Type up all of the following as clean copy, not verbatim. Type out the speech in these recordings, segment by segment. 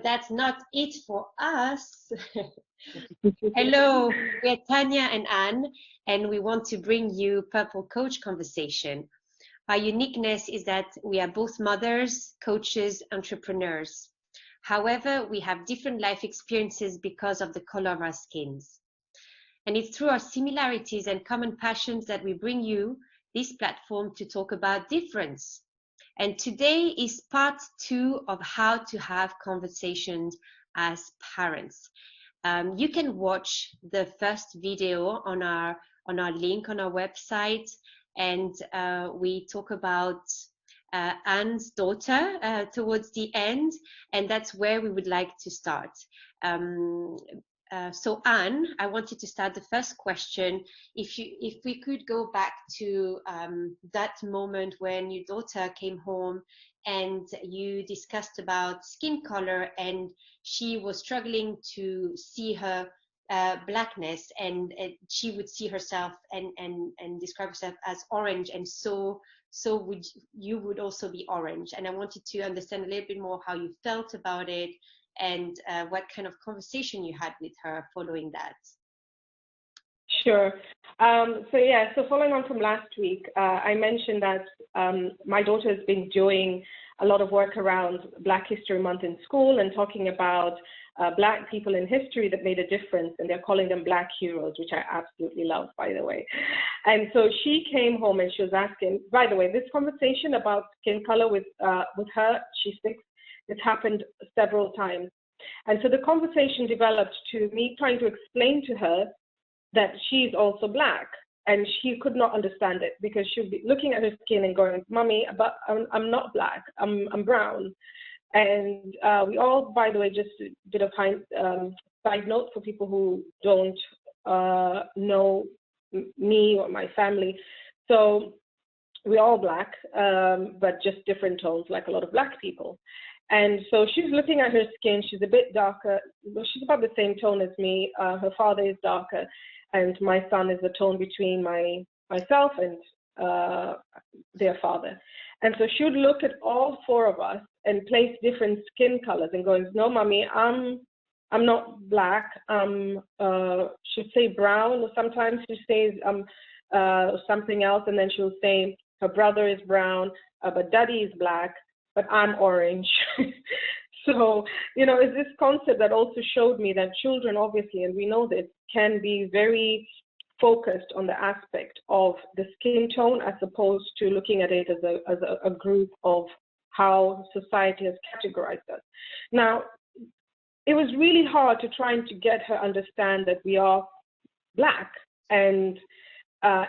that's not it for us. Hello, we're Tanya and Anne, and we want to bring you Purple Coach Conversation. Our uniqueness is that we are both mothers, coaches, entrepreneurs. However, we have different life experiences because of the color of our skins. And it's through our similarities and common passions that we bring you this platform to talk about difference. And today is part 2 of how to have conversations as parents. You can watch the first video on our link on our website, and we talk about Anne's daughter towards the end, and that's where we would like to start. So Anne, I wanted to start the first question. If we could go back to that moment when your daughter came home and you discussed about skin color, and she was struggling to see her blackness, and she would see herself and describe herself as orange, and so would you would also be orange. And I wanted to understand a little bit more how you felt about it, and what kind of conversation you had with her following that. Sure. So following on from last week, I mentioned that my daughter has been doing a lot of work around Black History Month in school and talking about Black people in history that made a difference, and they're calling them Black heroes, which I absolutely love, by the way. And so she came home and she was asking, by the way, this conversation about skin color with her, she's 6, it's happened several times. And so the conversation developed to me trying to explain to her that she's also Black, and she could not understand it because she'd be looking at her skin and going, "Mommy, but I'm not Black, I'm brown." And we all, by the way, just a bit of side note for people who don't know me or my family. So we're all Black, but just different tones, like a lot of Black people. And so she's looking at her skin. She's a bit darker. She's about the same tone as me. Her father is darker, and my son is the tone between myself and their father. And so she would look at all 4 of us and place different skin colors and going, "No, Mommy, I'm not Black. She'd say brown, or sometimes she says something else, and then she'll say her brother is brown, but Daddy is Black, but I'm orange." So, it's this concept that also showed me that children, obviously, and we know this, can be very focused on the aspect of the skin tone as opposed to looking at it as a group of how society has categorized us. Now, it was really hard to try to get her understand that we are Black, and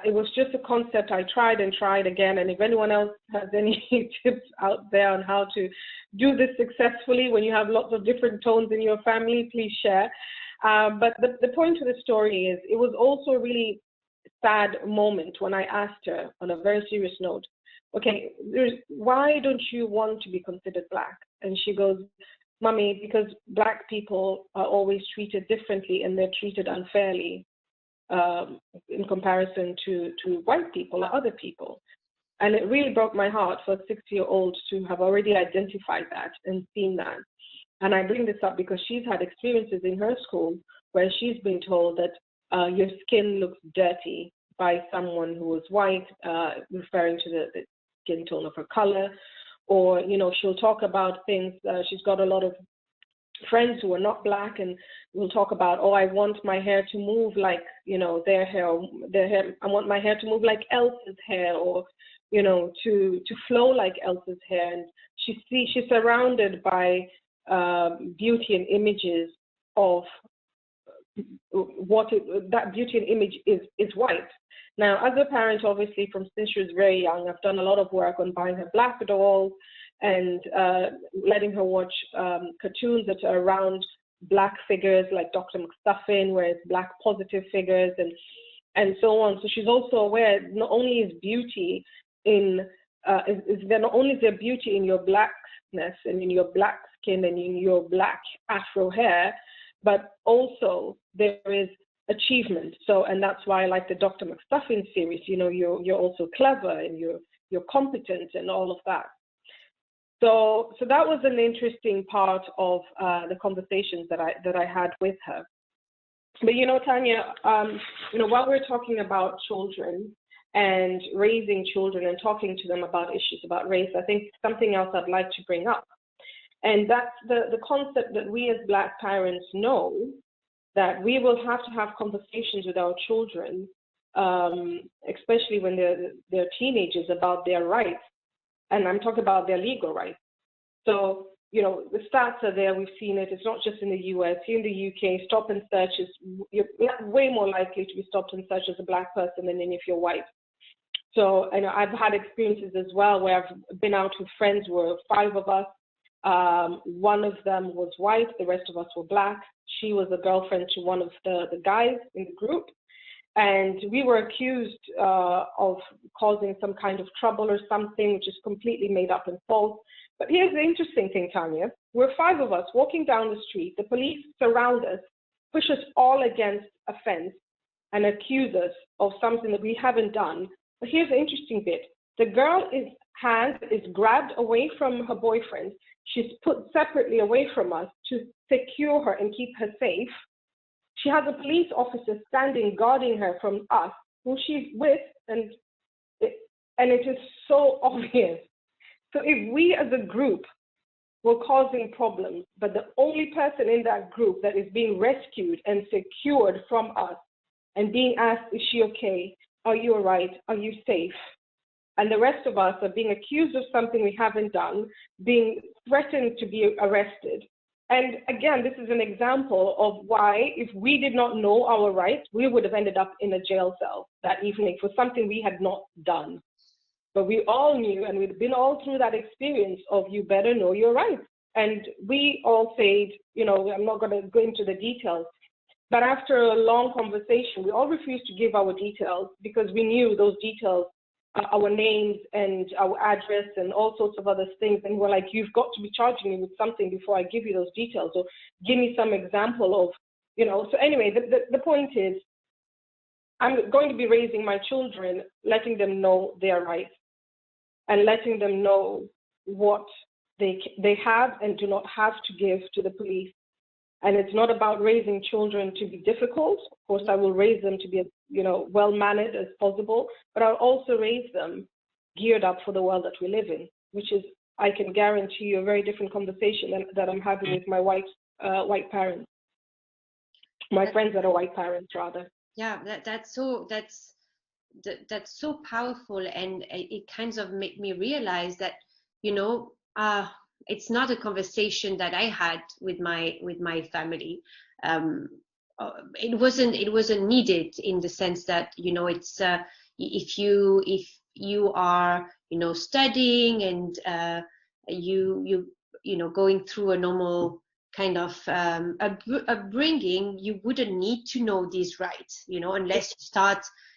it was just a concept I tried and tried again. And if anyone else has any tips out there on how to do this successfully when you have lots of different tones in your family, please share. But the point of the story is, it was also a really sad moment when I asked her on a very serious note, "Okay, why don't you want to be considered Black?" And she goes, "Mommy, because Black people are always treated differently, and they're treated unfairly in comparison to white people or other people." And it really broke my heart for a 6-year-old to have already identified that and seen that. And I bring this up because she's had experiences in her school where she's been told that your skin looks dirty by someone who is white, referring to the skin tone of her color. Or, she'll talk about things. She's got a lot of friends who are not Black, and we'll talk about, "Oh, I want my hair to move like, their hair. I want my hair to move like Elsa's hair, or, to flow like Elsa's hair." And she's surrounded by beauty and images of that beauty and image is white. Now, as a parent, obviously, since she was very young, I've done a lot of work on buying her Black dolls and letting her watch cartoons that are around Black figures like Dr. McStuffin, where it's Black positive figures and so on. So she's also aware not only is beauty not only is there beauty in your Blackness and in your Black skin and in your Black Afro hair, but also there is achievement. So, and that's why I like the Dr. McStuffin series. You're also clever, and you're competent and all of that. So that was an interesting part of the conversations that I had with her. But Tanya, while we're talking about children and raising children and talking to them about issues about race, I think something else I'd like to bring up, and that's the concept that we as Black parents know that we will have to have conversations with our children, especially when they're teenagers, about their rights. And I'm talking about their legal rights. So, the stats are there. We've seen it. It's not just in the US. Here in the UK, stop and search you're way more likely to be stopped and searched as a Black person than if you're white. So, I've had experiences as well where I've been out with friends where 5 of us, one of them was white, the rest of us were Black. She was a girlfriend to one of the guys in the group. And we were accused of causing some kind of trouble or something, which is completely made up and false. But here's the interesting thing, Tanya. We're 5 of us walking down the street. The police surround us, push us all against a fence, and accuse us of something that we haven't done. But here's the interesting bit. The girl's hand is grabbed away from her boyfriend. She's put separately away from us to secure her and keep her safe. She has a police officer standing guarding her from us, who she's with, and it is so obvious. So if we as a group were causing problems, but the only person in that group that is being rescued and secured from us and being asked, is she okay? Are you all right? Are you safe? And the rest of us are being accused of something we haven't done, being threatened to be arrested. And again, this is an example of why, if we did not know our rights, we would have ended up in a jail cell that evening for something we had not done. But we all knew, and we'd been all through that experience of you better know your rights. And we all said, I'm not going to go into the details, but after a long conversation, we all refused to give our details because we knew those details, our names and our address and all sorts of other things. And we're like, you've got to be charging me with something before I give you those details, or give me some example of, So anyway, the point is, I'm going to be raising my children, letting them know their rights and letting them know what they have and do not have to give to the police. And it's not about raising children to be difficult. Of course, I will raise them to be, well-mannered as possible, but I'll also raise them geared up for the world that we live in, which is, I can guarantee you, a very different conversation that I'm having with my white parents, my friends that are white parents, rather. Yeah, that's so powerful, and it kind of made me realize that, it's not a conversation that I had with my family. It wasn't needed, in the sense that, it's if you are, studying and you going through a normal kind of upbringing, you wouldn't need to know these rights, unless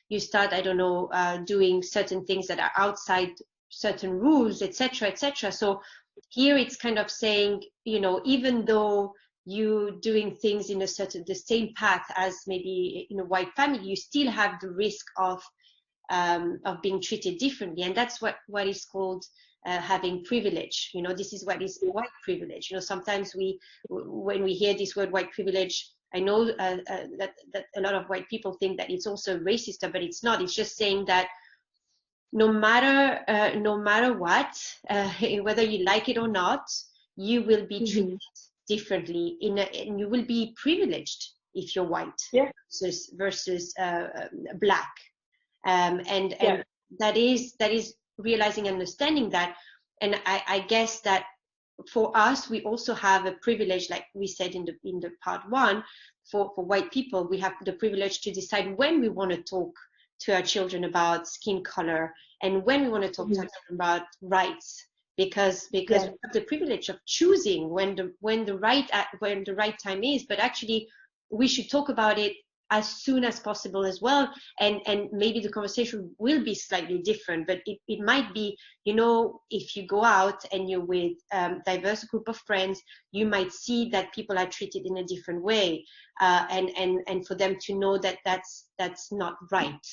you start, I don't know, doing certain things that are outside certain rules, etc., etc. So here it's kind of saying, even though you doing things in the same path as maybe in a white family, you still have the risk of being treated differently, and that's what is called having privilege. This is what is white privilege. Sometimes when we hear this word white privilege, I know that a lot of white people think that it's also racist, but it's not. It's just saying that no matter what, whether you like it or not, you will be treated differently and you will be privileged if you're white versus Black. And that is realizing and understanding that. And I guess that for us, we also have a privilege, like we said in the part 1, for white people, we have the privilege to decide when we want to talk to our children about skin color and when we want to talk to our children about rights, because we have the privilege of choosing when the right time is. But actually, we should talk about it as soon as possible as well, and maybe the conversation will be slightly different, but it might be, if you go out and you're with diverse group of friends, you might see that people are treated in a different way, and for them to know that that's not right.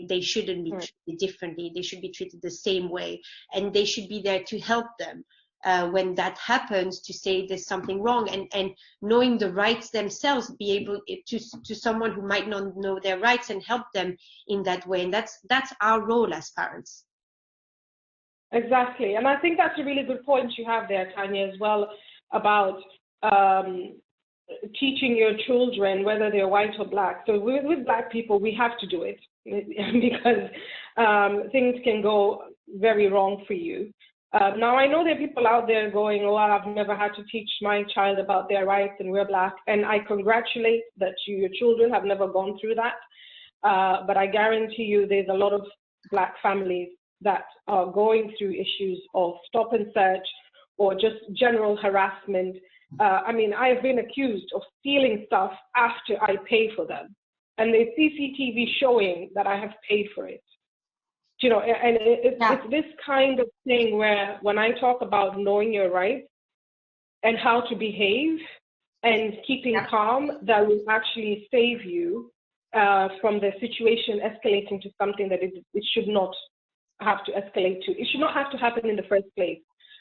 They shouldn't be treated differently. They should be treated the same way, and they should be there to help them. when that happens, to say there's something wrong, and knowing the rights themselves, be able to someone who might not know their rights and help them in that way. And that's our role as parents. Exactly. And I think that's a really good point you have there, Tanya, as well, about teaching your children, whether they're white or black. So with Black people, we have to do it because things can go very wrong for you. Now, I know there are people out there going, oh, I've never had to teach my child about their rights and we're Black. And I congratulate that your children have never gone through that. But I guarantee you there's a lot of Black families that are going through issues of stop and search or just general harassment. I mean, I have been accused of stealing stuff after I pay for them. And there's CCTV showing that I have paid for it. You know, and it's this kind of thing where when I talk about knowing your rights and how to behave and keeping calm, that will actually save you from the situation escalating to something that it should not have to escalate to. It should not have to happen in the first place,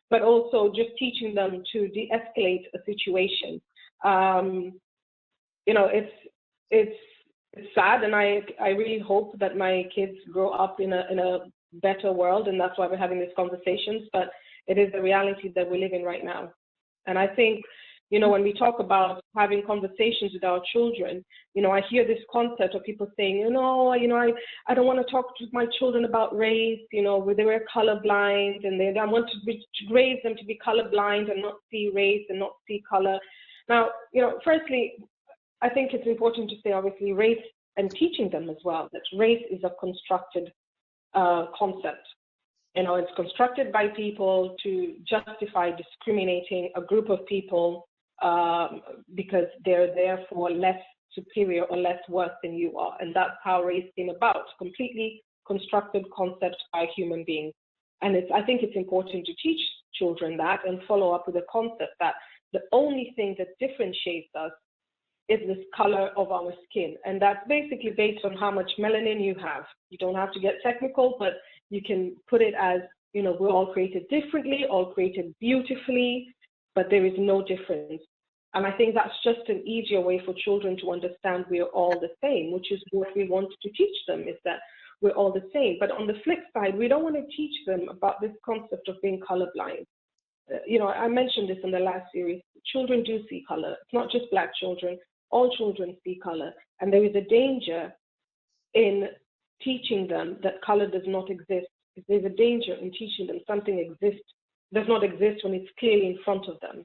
but also just teaching them to de-escalate a situation. You know, it's sad, and I really hope that my kids grow up in a better world, and that's why we're having these conversations. But it is the reality that we live in right now. And I think, you know, when we talk about having conversations with our children, you know, I hear this concept of people saying, I don't want to talk to my children about race, you know, they were colorblind, and I want to raise them to be colorblind and not see race and not see color. Now, you know, firstly, I think it's important to say, obviously, race, and teaching them as well, that race is a constructed concept. You know, it's constructed by people to justify discriminating a group of people because they're therefore less superior or less worth than you are. And that's how race came about, completely constructed concept by human beings. And I think it's important to teach children that and follow up with a concept that the only thing that differentiates us is this color of our skin. And that's basically based on how much melanin you have. You don't have to get technical, but you can put it as, you know, we're all created differently, all created beautifully, but there is no difference. And I think that's just an easier way for children to understand we're all the same, which is what we want to teach them, is that we're all the same. But on the flip side, we don't want to teach them about this concept of being colorblind. You know, I mentioned this in the last series. Children do see color. It's not just Black children. All children see color. And there is a danger in teaching them that color does not exist. There's a danger in teaching them something does not exist when it's clearly in front of them.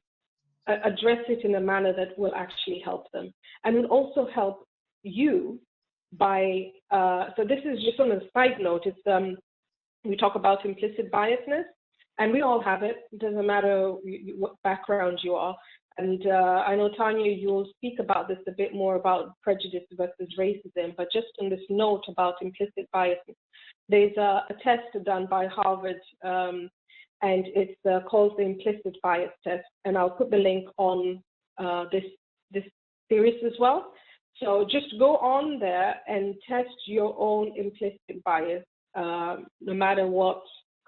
Address it in a manner that will actually help them. And will also help you by, so this is just on a side note, it's, we talk about implicit biasness, and we all have it. It doesn't matter what background you are. And I know, Tanya, you'll speak about this a bit more about prejudice versus racism, but just on this note about implicit bias, there's a test done by Harvard, and it's called the implicit bias test. And I'll put the link on this series as well. So just go on there and test your own implicit bias, no matter what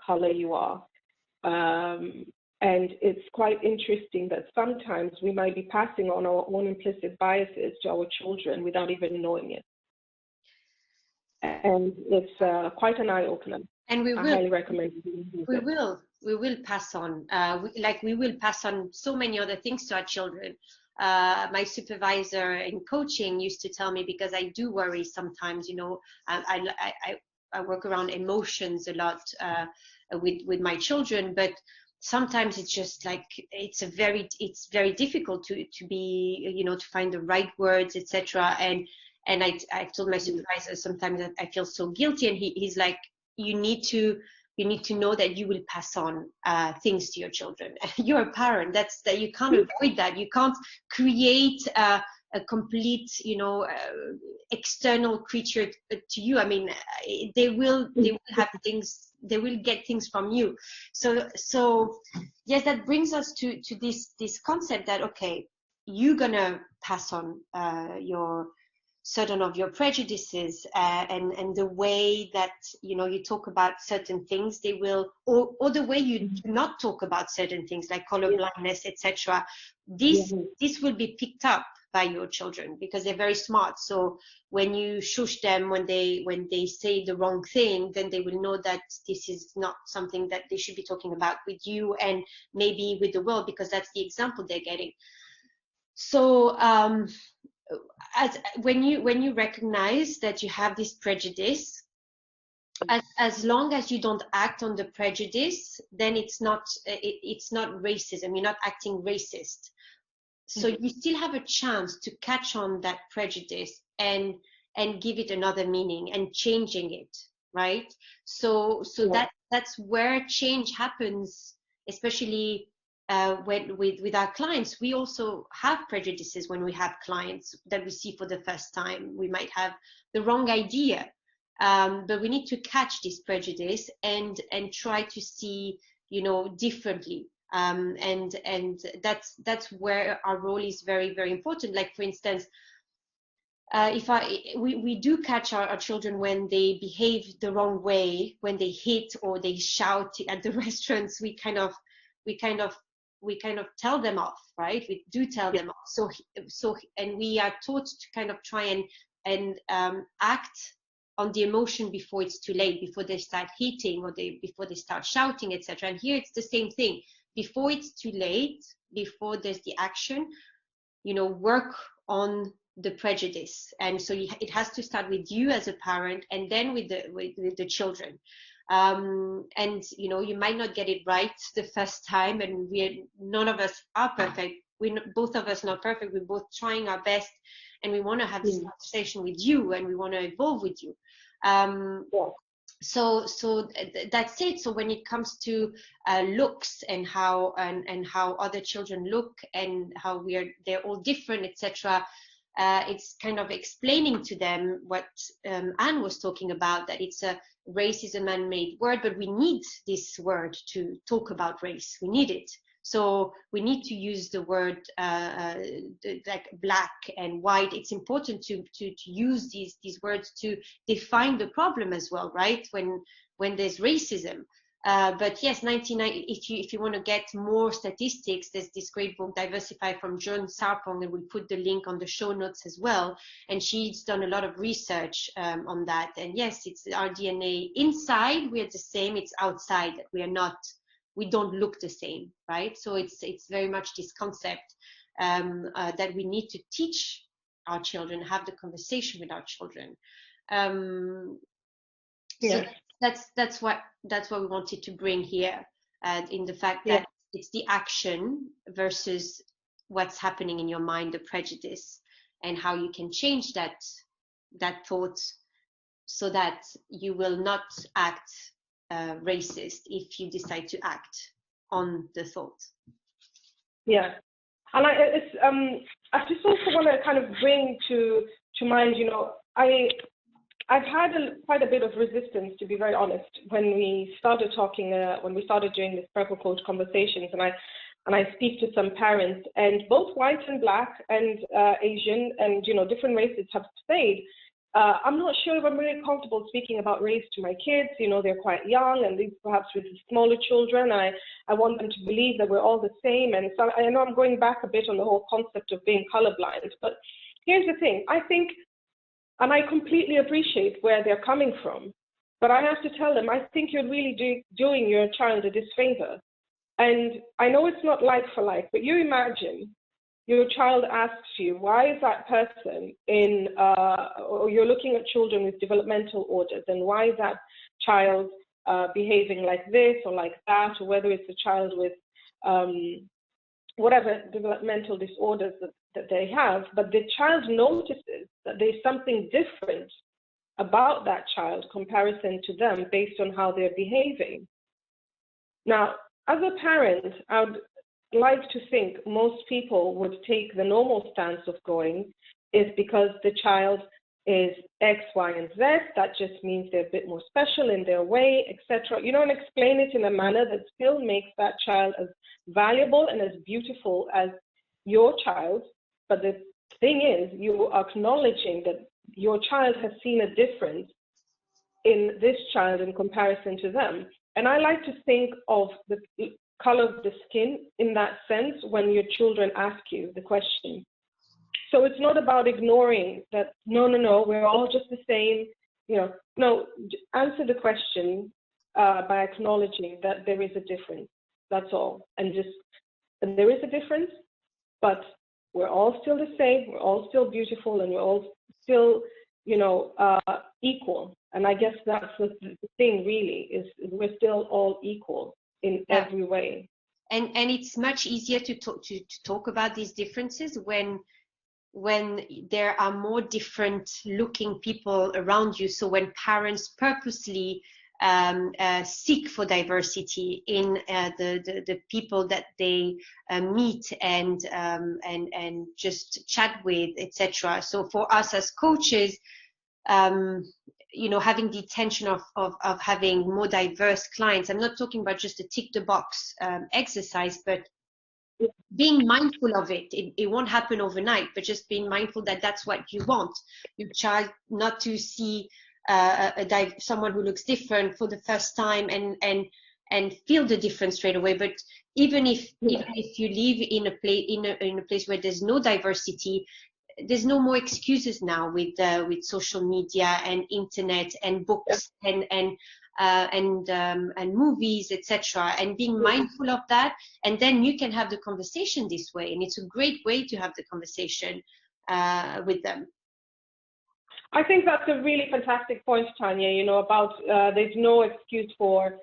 color you are. And it's quite interesting that sometimes we might be passing on our own implicit biases to our children without even knowing it. And it's quite an eye-opener. And I highly recommend it. We will pass on, we will pass on so many other things to our children. My supervisor in coaching used to tell me, because I do worry sometimes, you know, I work around emotions a lot with my children, but sometimes it's just like it's very difficult to be, you know, to find the right words, etc. And I told my supervisor sometimes that I feel so guilty, and he's like, you need to know that you will pass on things to your children. You're a parent. That you can't avoid that. You can't create a complete, you know, external creature to you. I mean, they will have things. They will get things from you. So yes, that brings us to this concept that, okay, you're gonna pass on your certain of your prejudices, and the way that, you know, you talk about certain things, they will, or the way you do not talk about certain things like color blindness, etc. This will be picked up by your children because they're very smart. So when you shush them, when they say the wrong thing, then they will know that this is not something that they should be talking about with you and maybe with the world, because that's the example they're getting. So when you recognize that you have this prejudice, as long as you don't act on the prejudice, then it's not racism. You're not acting racist. So you still have a chance to catch on that prejudice and give it another meaning and changing it, right? So that's where change happens, especially with our clients. We also have prejudices when we have clients that we see for the first time. We might have the wrong idea, but we need to catch this prejudice and try to see, you know, differently. And that's where our role is very, very important. Like, for instance, we do catch our children when they behave the wrong way, when they hit or they shout at the restaurants. We kind of tell them off, right? We do tell them off. So and we are taught to kind of try and act on the emotion before it's too late, before they start hitting or before they start shouting, etc. And here it's the same thing. Before it's too late, before there's the action, you know, work on the prejudice. And so it has to start with you as a parent, and then with the children. And you know, you might not get it right the first time, and none of us are perfect. Both of us not perfect. We're both trying our best, and we want to have this conversation with you, and we want to evolve with you. So that's it. So when it comes to looks and how other children look and how they're all different, etc. It's kind of explaining to them what Anne was talking about, that race is a man-made word, but we need this word to talk about race. We need it. So we need to use the word like black and white. It's important to use these words to define the problem as well, right? When there's racism. But yes, if you want to get more statistics, there's this great book, Diversify, from Joan Sarpong, and we'll put the link on the show notes as well. And she's done a lot of research on that. And yes, it's our DNA. Inside, we're the same. It's outside that we don't look the same, right? So it's very much this concept that we need to teach our children, have the conversation with our children. So that's what we wanted to bring here, in the fact that it's the action versus what's happening in your mind, the prejudice, and how you can change that thought so that you will not act racist if you decide to act on the thought. Yeah, and I just also want to kind of bring to mind, you know, I've had quite a bit of resistance, to be very honest, when we started talking, when we started doing this Purple Coach conversations, and I speak to some parents, and both white and black and Asian and, you know, different races have said, I'm not sure if I'm really comfortable speaking about race to my kids. You know, they're quite young, and these perhaps with smaller children. I want them to believe that we're all the same. And so I know I'm going back a bit on the whole concept of being colorblind. But here's the thing. I think, and I completely appreciate where they're coming from, but I have to tell them, I think you're really doing your child a disfavor. And I know it's not like for like, but you imagine your child asks you, why is that person or you're looking at children with developmental orders, and why is that child behaving like this or like that, or whether it's a child with whatever developmental disorders that they have, but the child notices that there's something different about that child comparison to them based on how they're behaving. Now, as a parent, I would like to think most people would take the normal stance of going is because the child is X, Y, and Z. That just means they're a bit more special in their way, etc. You know, and explain it in a manner that still makes that child as valuable and as beautiful as your child. But the thing is, you are acknowledging that your child has seen a difference in this child in comparison to them. And I like to think of the color of the skin in that sense when your children ask you the question. So it's not about ignoring that, no, we're all just the same. No, answer the question by acknowledging that there is a difference. That's all. And there is a difference, but we're all still the same. We're all still beautiful, and we're all still, equal. And I guess that's the thing, really, is we're still all equal in every way. And it's much easier to talk about these differences when there are more different looking people around you. So when parents purposely seek for diversity in the people that they meet and just chat with, etc. So for us as coaches, having the intention of having more diverse clients. I'm not talking about just a tick the box exercise, but being mindful of it. It won't happen overnight, but just being mindful that that's what you want your child not to see someone who looks different for the first time and feel the difference straight away. But even if you live in a place where there's no diversity, there's no more excuses now with social media and internet and books and movies, etc. And being mindful of that, and then you can have the conversation this way, and it's a great way to have the conversation with them. I think that's a really fantastic point, Tanya, about there's no excuse for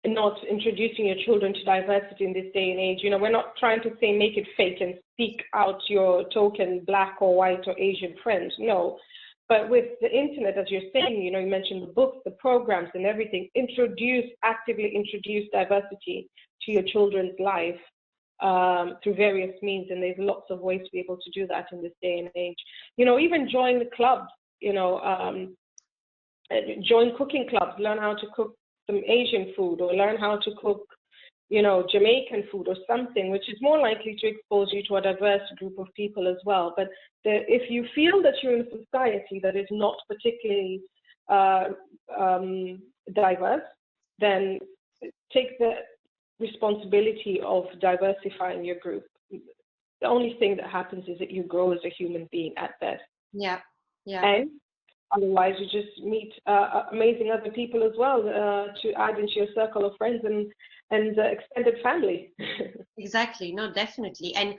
not introducing your children to diversity in this day and age. We're not trying to say make it fake and seek out your token black or white or Asian friend. No. But with the internet, as you're saying, you mentioned the books, the programs and everything, actively introduce diversity to your children's life through various means. And there's lots of ways to be able to do that in this day and age. Even join the clubs, join cooking clubs, learn how to cook some Asian food, or learn how to cook, Jamaican food or something, which is more likely to expose you to a diverse group of people as well. But if you feel that you're in a society that is not particularly diverse, then take the responsibility of diversifying your group. The only thing that happens is that you grow as a human being at best. Yeah. And otherwise, you just meet amazing other people as well to add into your circle of friends and extended family. Exactly. No, definitely. And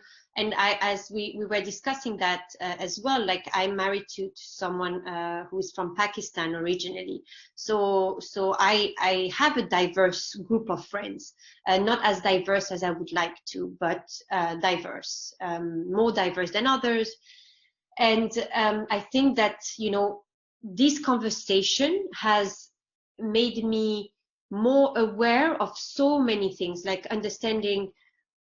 I, as we were discussing that as well, like I'm married to someone who is from Pakistan originally. So I have a diverse group of friends, not as diverse as I would like to, but diverse, more diverse than others. And I think that, this conversation has made me more aware of so many things, like understanding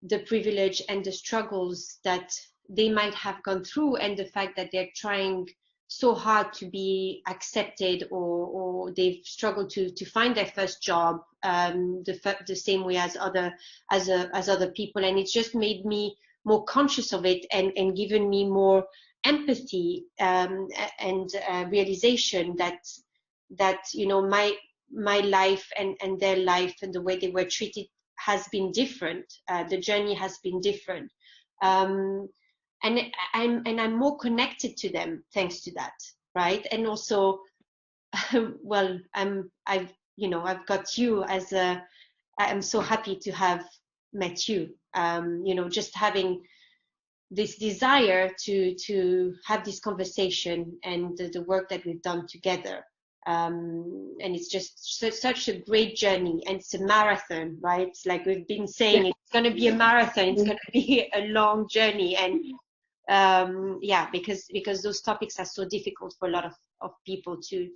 the privilege and the struggles that they might have gone through, and the fact that they're trying so hard to be accepted, or they've struggled to find their first job the same way as other people. And it's just made me more conscious of it and given me more empathy and realization that my life and their life and the way they were treated has been different. The journey has been different, and I'm more connected to them thanks to that, right? And also, well, I've got you as I'm so happy to have met you. Just having this desire to have this conversation and the work that we've done together. And it's just such a great journey, and it's a marathon, right? It's like we've been saying, it's going to be a marathon, it's going to be a long journey. And because those topics are so difficult for a lot of people to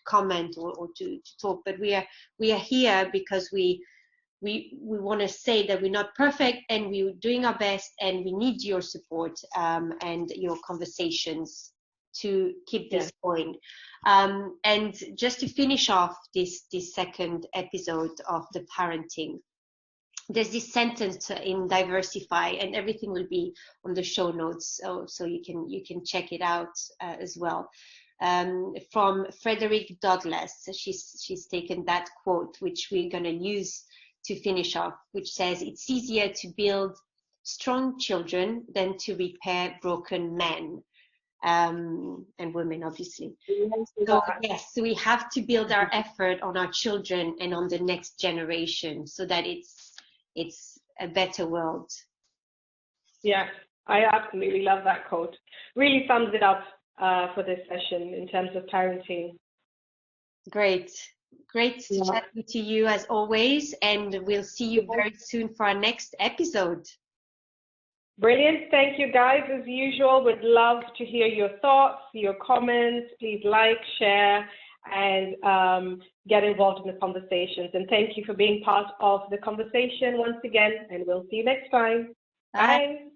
comment or to talk. But we are here because we want to say that we're not perfect, and we're doing our best, and we need your support and your conversations to keep this going. And just to finish off this second episode of the parenting, there's this sentence in Diversify, and everything will be on the show notes, so you can check it out as well. From Frederick Douglass, she's taken that quote, which we're going to use to finish off, which says, "It's easier to build strong children than to repair broken men." And women, obviously. So yes, we have to build our effort on our children and on the next generation, so that it's a better world. Yeah, I absolutely love that quote. Really sums it up for this session in terms of parenting. Great chatting to you as always, and we'll see you very soon for our next episode. Brilliant. Thank you, guys. As usual, would love to hear your thoughts, your comments. Please like, share, and get involved in the conversations. And thank you for being part of the conversation once again, and we'll see you next time. Bye.